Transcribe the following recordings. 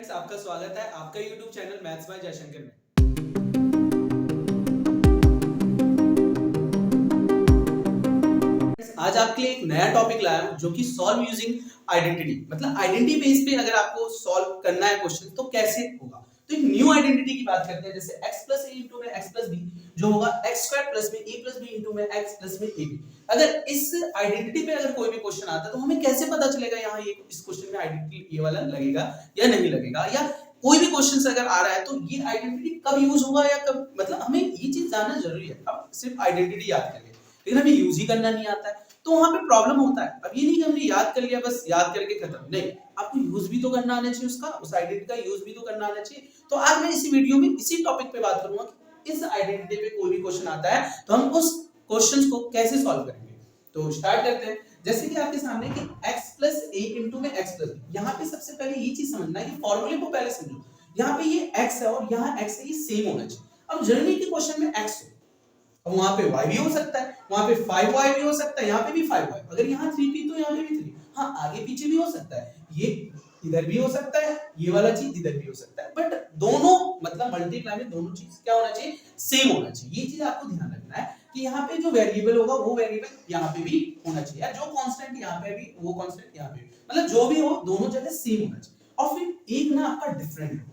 Friends, आपका स्वागत है आपका YouTube channel maths by Jaishankar में। आज आपके लिए एक नया टॉपिक लाया हूं जो कि सॉल्व यूजिंग आइडेंटिटी। मतलब आइडेंटिटी बेस पे अगर आपको सॉल्व करना है क्वेश्चन तो कैसे होगा। तो एक न्यू आइडेंटिटी की बात करते हैं, जैसे x प्लस a इंटू में x प्लस b जो होगा x स्क्वायर प्लस में a प्लस b इंटू में x प्लस में ab। अगर इस आइडेंटिटी पे अगर कोई भी क्वेश्चन आता है तो हमें कैसे पता चलेगा यहाँ ये इस क्वेश्चन में आइडेंटिटी ये वाला लगेगा या नहीं लगेगा, या कोई भी क्वेश्चन अगर आ रहा है तो ये आइडेंटिटी कब यूज होगा या कब, मतलब हमें ये चीज जानना जरूरी है। अब सिर्फ आइडेंटिटी याद कर लिया लेकिन हमें यूज ही करना नहीं आता है तो वहां पे प्रॉब्लम होता है। अब ये नहीं कि हमने याद कर लिया बस याद करके खत्म, नहीं, आपको यूज भी तो करना आना चाहिए, उसका उस आइडेंटिटी का यूज भी तो करना आना चाहिए। तो आज मैं इसी वीडियो में इसी टॉपिक पे बात करूंगा कि इस आइडेंटिटी पे कोई भी क्वेश्चन आता है तो हम उस क्वेश्चंस को कैसे सॉल्व करेंगे। तो स्टार्ट करते हैं। जैसे कि आपके सामने कि x प्लस a इंटू में x प्लस b, यहाँ पे सबसे पहले ये चीज समझना है कि फॉर्मूले को पहले समझो। यहाँ पे ये x है और यहाँ x है, ये सेम होना चाहिए। अब जनरली के क्वेश्चन में x हो, अब वहां पे y भी हो सकता है, वहां पे 5y भी हो सकता है, यहाँ पे भी 5y, अगर यहाँ 3p तो यहाँ पे भी 3, हाँ आगे पीछे भी हो सकता है, ये इधर भी हो सकता है, ये वाला चीज इधर भी हो सकता है, बट दोनों मतलब मल्टीप्लाई में दोनों चीज क्या होना चाहिए, सेम होना चाहिए। ये चीज आपको ध्यान रखना है कि यहाँ पे जो वेरिएबल होगा वो वेरिएबल यहाँ पे भी होना चाहिए, जो कांस्टेंट यहाँ पे भी वो कांस्टेंट यहाँ पे भी, मतलब जो भी हो दोनों जगह सेम होना चाहिए। और फिर एक ना आपका डिफरेंट हो,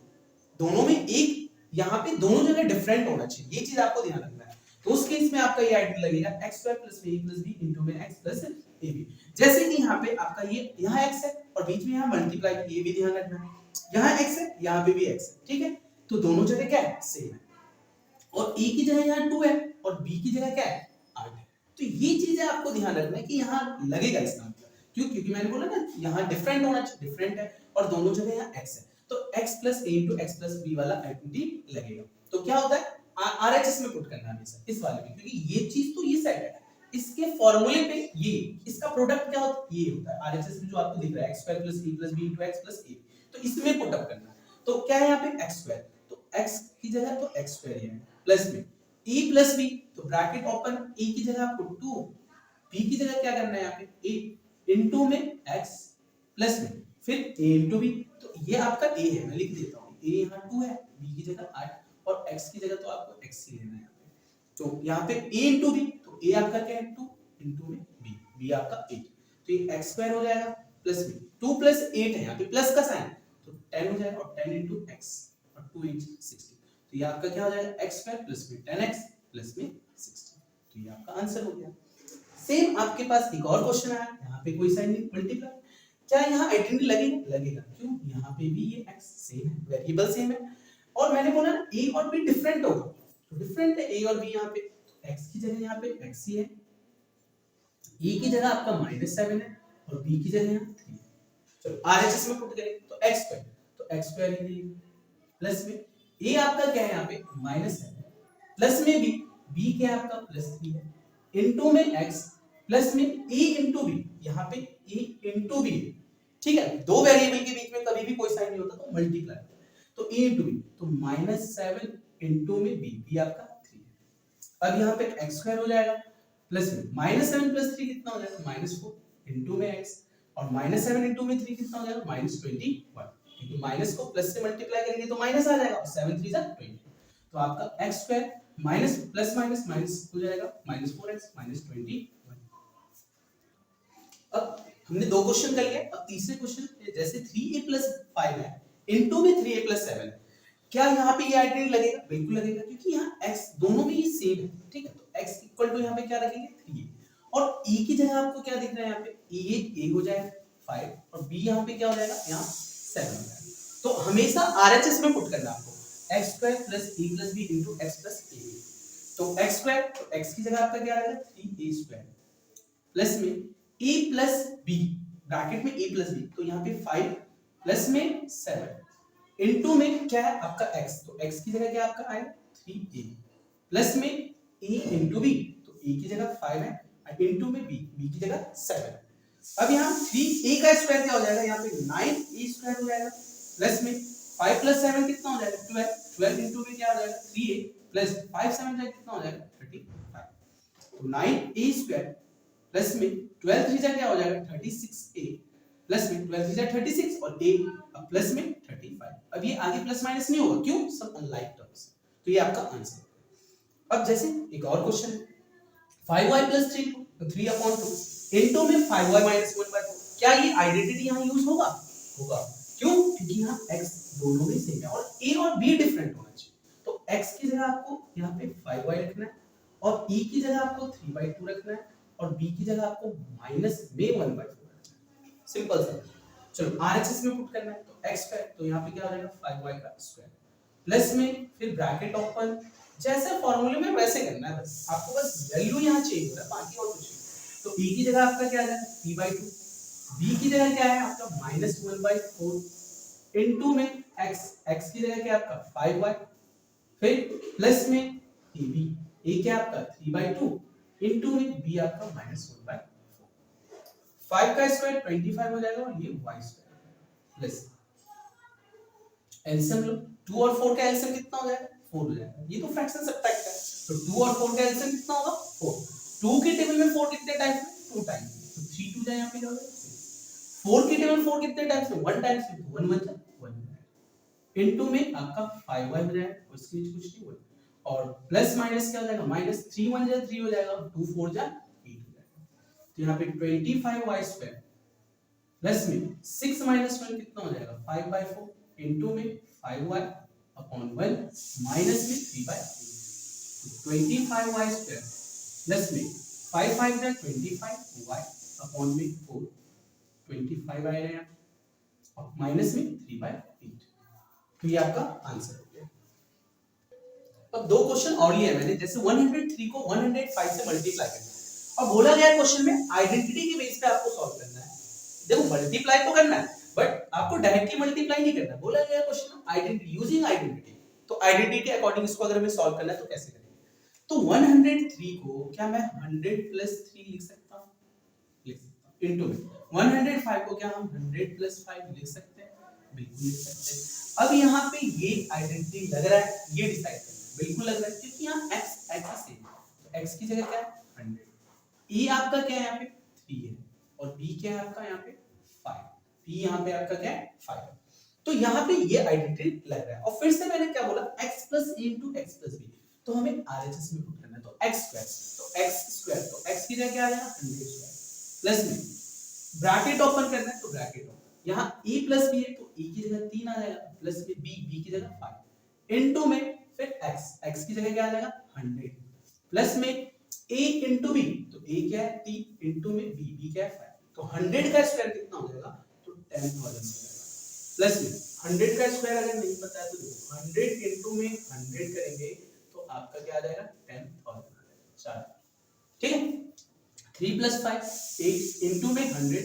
दोनों में एक यहाँ पे दोनों जगह डिफरेंट होना चाहिए, ये चीज आपको ध्यान रखना है। तो उस केस में आपका ये आइडेंटिटी लगेगा x square plus a plus b into में x प्लस ab। जैसे कि यहाँ पे आपका ये यहाँ x है और बीच में यहाँ मल्टीप्लाई, ये भी ध्यान रखना है, यहाँ x है यहाँ पे भी x है, ठीक है। तो दोनों जगह क्या है, सेम है, और a की जगह यहाँ 2 है और b की जगह क्या है, 8 है। तो ये चीजें आपको ध्यान रखना है कि यहाँ लगेगा इसका मतलब, क्यों, क्योंकि मैंने बोला ना यहाँ डिफरेंट होना चाहिए, डिफरेंट है और दोनों जगह यहाँ x है, तो x plus a into x plus b वाला आइडेंटिटी लगेगा। तो क्या होता है, RHS में पुट करना है हमेशा इस वाले में, क्योंकि ये चीज तो ये सेट है, इसके फॉर्मूले पे ये इसका प्रोडक्ट क्या होता है, ये होता है RHS में जो आपको दिख रहा है x square plus a plus b into x plus a। तो इसमें पुट अप करना है। तो क्या है यहाँ पे x स्क्वायर, तो x की जगह तो x स्क्वायर ही है, प्लस में a प्लस b, तो ब्रैकेट ओपन, a की जगह आपको 2, b की जगह क्या करना है यहाँ पे a इनटू में x प्लस में फिर a इनटू b। तो ये आपका a है, मैं लिख देता हूँ, a यहाँ 2 है, b की जगह 8 और x की जगह तो आपको x ही लेना है। तो यहाँ पे a इंटू b, तो a आपका क्या है 2 इंटू में b आपका 8, तो ये x स्क्वायर हो जाएगा प्लस में 2 प्लस 8 है, यहाँ पे प्लस का साइन तो 10 हो जाएगा और 10 इंटू x और 2 इंटू 60, तो ये आपका क्या हो जाएगा x स्क्वायर प्लस में 10x प्लस में 60। तो ये आपका आंसर हो गया। सेम आपके पास एक और क्वेश्चन आया, यहाँ पे कोई साइन नहीं, मल्टीप्लाई, क्या यहाँ आइडेंटिटी लगेगा, लगेगा, क्यों, यहाँ पे भी ये x सेम है, वेरिएबल सेम है, और मैंने बोला ना a और b डिफरेंट होगा, तो डिफरेंट है a और b, यहाँ पे x की जगह यहाँ पे x ही है, a की जगह आपका -7 है और b की जगह यहाँ 3 है। चलो RHS में पुट करें तो x स्क्वायर, तो x स्क्वायर ही नहीं, प्लस में a आपका क्या है यहाँ पे -7 प्लस में b क्या है आपका +3 है इनटू में x प्लस में a इनटू b, यहाँ पे a इनटू b, ठीक है। दो वेरिएबल के बीच में कभी भी कोई साइन नहीं होता तो मल्टीप्लाई, तो a इंटू b, तो -7 इंटू में b आपका 3 है। अब यहाँ पे x स्क्वायर हो जाएगा प्लस में -7 प्लस 3 कितना हो जाएगा -4 इंटू में x, और -7 इंटू में 3 कितना हो जाएगा -21, क्योंकि माइनस को प्लस से मल्टीप्लाई करेंगे तो माइनस आ जाएगा, 7 3 जा 20, तो आपका x square minus plus minus minus हो जाएगा -4x -21। अब हमने दो क्वेश्चन कर लिए, अब तीसरे क्वेश्चन जैसे 3a + 5 है इनटू में 3a + 7 है, क्या यहाँ पे ये आइडेंटिटी लगेगा, बिल्कुल लगेगा, क्योंकि यहाँ x दोनों में ये सेम है, ठीक है। तो x इक्वल टू यहाँ पे क्या रखेंगे 3a, और e की जगह आपको क्या दिख रहा है यहाँ पे a हो जाएगा 5 और b यहाँ पे क्या हो जाएगा यहाँ 7 हो जाएगा। तो हमेशा RHS में पुट करना आपको x square plus a plus b into x plus ab। तो x स्क्वायर, तो x की जगह आपका क्या रहेगा 3a स्क्वायर प्लस में a प्लस b, ब्रैकेट में a प्लस b, तो यहाँ पे 5 प्लस में 7 इनटू में क्या है आपका x, तो x की जगह क्या आपका आएगा 3a प्लस में a इनटू b, तो a की जगह 5 है इनटू में b की जगह 7 है। अब यहाँ 3a का स्क्वायर क्या हो जाएगा, यहाँ पे 9a स्क्वायर हो जाएगा प्लस में 5 प्लस 7 कितना हो जाएगा 12 इनटू में क्या हो जाएगा 3a प्लस 5 7 जाए कितना हो जाएगा 35, तो 9a स्क्वायर प्लस में 12 3 जा क्या हो जाएगा 36a प्लस में 12 3 जा 36 और a प्लस में 35। अब ये आगे प्लस माइनस नहीं होगा, क्यों? सब अनलाइक टर्म्स। तो ये आपका आंसर। अब जैसे एक और क्वेश्चन है 5y + 3 तो 3/2 इनटू में 5y - 1/4, क्या ये आइडेंटिटी यहां यूज होगा? होगा। क्यों? क्योंकि यहां x दोनों में सेम है और a और b डिफरेंट होना चाहिए। तो x की जगह आपको यहां पे 5y रखना है और e की जगह आपको 3/2 रखना है और b की जगह आपको माइनस में 1/4 रखना है। सिंपल सा। चलो RHS में पुट करना है तो x2 तो यहां पे क्या हो जाएगा 5y² प्लस में फिर ब्रैकेट ओपन, जैसे फॉर्मूले में वैसे करना है, बस आपको बस वैल्यू यहां चेंज हो रहा है, बाकी और कुछ नहीं। तो e की जगह आपका क्या आ जाएगा 3/2, b की जगह क्या है आपका -1/4 इनटू में x की जगह क्या है आपका 5y, फिर प्लस में ab, a क्या है आपका 3/2 इनटू में b आपका -1/4, 5 का स्क्वायर 25 हो जाएगा और ये y² प्लस एलसीएम लो, 2 और 4 का एलसीएम कितना हो जाएगा 4 हो जाएगा। ये तो फ्रैक्शन सब्ट्रैक्ट है, तो 2 और 4 का एलसीएम कितना होगा 4। 2 के टेबल में 4 कितने टाइम्स में 2 टाइम्स, तो 3 2 जाए यहां पे क्या होगा 6। 4 के टेबल 4 कितने टाइम्स में 1 टाइम्स में, 1 1 1 इनटू में आपका 5y हो जाएगा, उसके नीचे कुछ नहीं हुआ और प्लस माइनस क्या हो जाएगा -3 1 जा 3 हो जाएगा और 2 4 जा 8 हो जाएगा। तो यहां पे 25y² प्लस में 6 - 1 कितना हो जाएगा 5/4 इनटू में 5y अपॉन 1 माइनस में 3/8, तो 25y² प्लस में 5 5 जा 25y अपॉन में 4 25 आएगा और माइनस में 3/8। तो ये आपका आंसर हो गया। अब दो क्वेश्चन और लिए मैंने, जैसे 103 को 105 से मल्टीप्लाई करना। अब बोला गया क्वेश्चन में आइडेंटिटी के बेस पे आपको सॉल्व करना है। देखो मल्टीप्लाई तो करना है बट आपको डायरेक्टली मल्टीप्लाई नहीं करना। बोला गया क्वेश्चन आइडेंटिटी यूजिंग आइडेंटिटी, तो आइडेंटिटी के अकॉर्डिंग इसको अगर हमें सॉल्व करना है तो कैसे करेंगे? तो 103 को क्या मैं 100 + 3 लिख सकता हूं? लिख सकता हूं इनटू में 105 को क्या हम 100 + 5 लिख सकते हैं? बिल्कुल लिख सकते हैं। अब यहाँ पे ये आइडेंटिटी लग रहा है, ये डिसाइड करना है। बिल्कुल लग रहा है क्योंकि यहाँ x x सेम है, तो x की जगह क्या है 100, e आपका क्या है यहाँ पे 3 है और b क्या है आपका यहाँ पे 5, b यहाँ पे आपका क्या है 5 है। तो यहाँ पे ये आइडेंटिटी लग रहा है और फिर से मैंने क्या बोला x + a * x + b, तो हमें RHS में पुट करना है। तो x² तो x की जगह क्या आ जाएगा 100² प्लस में ब्रैकेट ओपन करना है तो ब्रैकेट ओपन, यहाँ a + b है तो a की जगह 3 आ जाएगा प्लस में b की जगह 5 इनटू में फिर x की जगह क्या आ जाएगा 100 प्लस में a * b, तो a क्या है 3 इनटू में b क्या है 5, तो 100 का स्क्वायर कितना हो जाएगा तो 10,000 हो जाएगा प्लस में 100 का स्क्वायर अगर नहीं पता है तो देखो 100 इनटू में 100 करेंगे तो आपका क्या आ जाएगा 10,000 आ जाएगा। ठीक है 3 + 5 8 इनटू में 100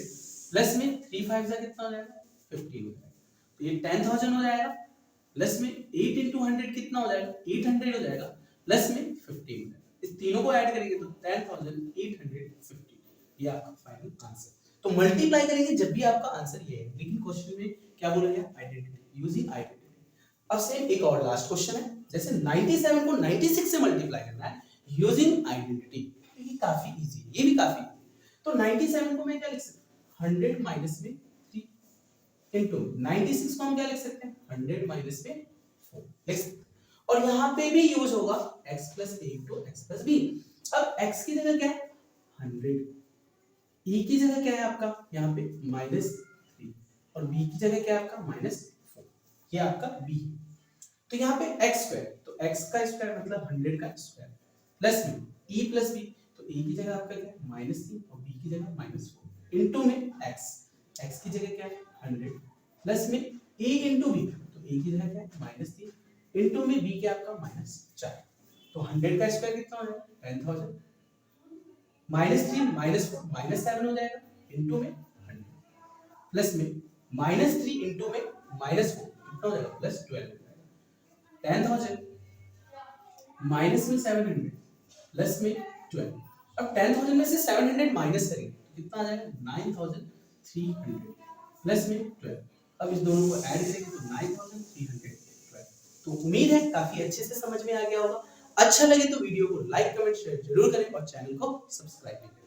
प्लस में 3 5 जा कितना हो जाएगा 15 हो जाएगा, तो ये 10,000 हो जाएगा प्लस में 8 * 100 कितना हो जाएगा 800 हो जाएगा प्लस में 15 हो जाएगा। इस तीनों को ऐड करेंगे तो 10,850, ये आपका फाइनल आंसर। तो मल्टीप्लाई करेंगे जब भी आपका आंसर ये है, लेकिन क्वेश्चन में क्या बोला गया आइडेंटिटी यूजिंग आइडेंटिटी। अब सेम एक और लास्ट क्वेश्चन है, जैसे 97 को 96 से मल्टीप्लाई करना है यूजिंग आइडेंटिटी। ये काफी इजी है, ये भी काफी इजी। तो 97 को मैं क्या लिख सकता हूं 100 माइनस में 3 इनटू 96 को हम क्या लिख सकते हैं 100 माइनस में 4 लिख सकते हैं। और यहां पे भी यूज होगा x + a * x + b। अब x की जगह क्या है 100, e की जगह क्या है आपका यहाँ पे -3 और b की जगह क्या है आपका -4, ये आपका b है। तो यहाँ पे x², तो x का स्क्वायर मतलब 100 का स्क्वायर प्लस में e + b, तो a की जगह आपका क्या है -3 और b की जगह -4 इनटू में x की जगह क्या है 100 प्लस में a * b, तो a की जगह क्या है -3 इनटू में b क्या आपका -4, तो 100 का स्क्वायर कितना हो जाएगा 10,000 -3 -4 -7 हो जाएगा इनटू में 100 प्लस में -3 इनटू में -4 कितना हो जाएगा +12 हो जाएगा 10,000 माइनस में 700 प्लस में 12। अब 10,000 में से 700 माइनस करेंगे तो कितना आ जाएगा 9,300 प्लस में 12। अब इस दोनों को ऐड करेंगे तो 9,312। तो उम्मीद है काफी अच्छे से समझ में आ गया होगा। अच्छा लगे तो वीडियो को लाइक कमेंट शेयर जरूर करें और चैनल को सब्सक्राइब करें।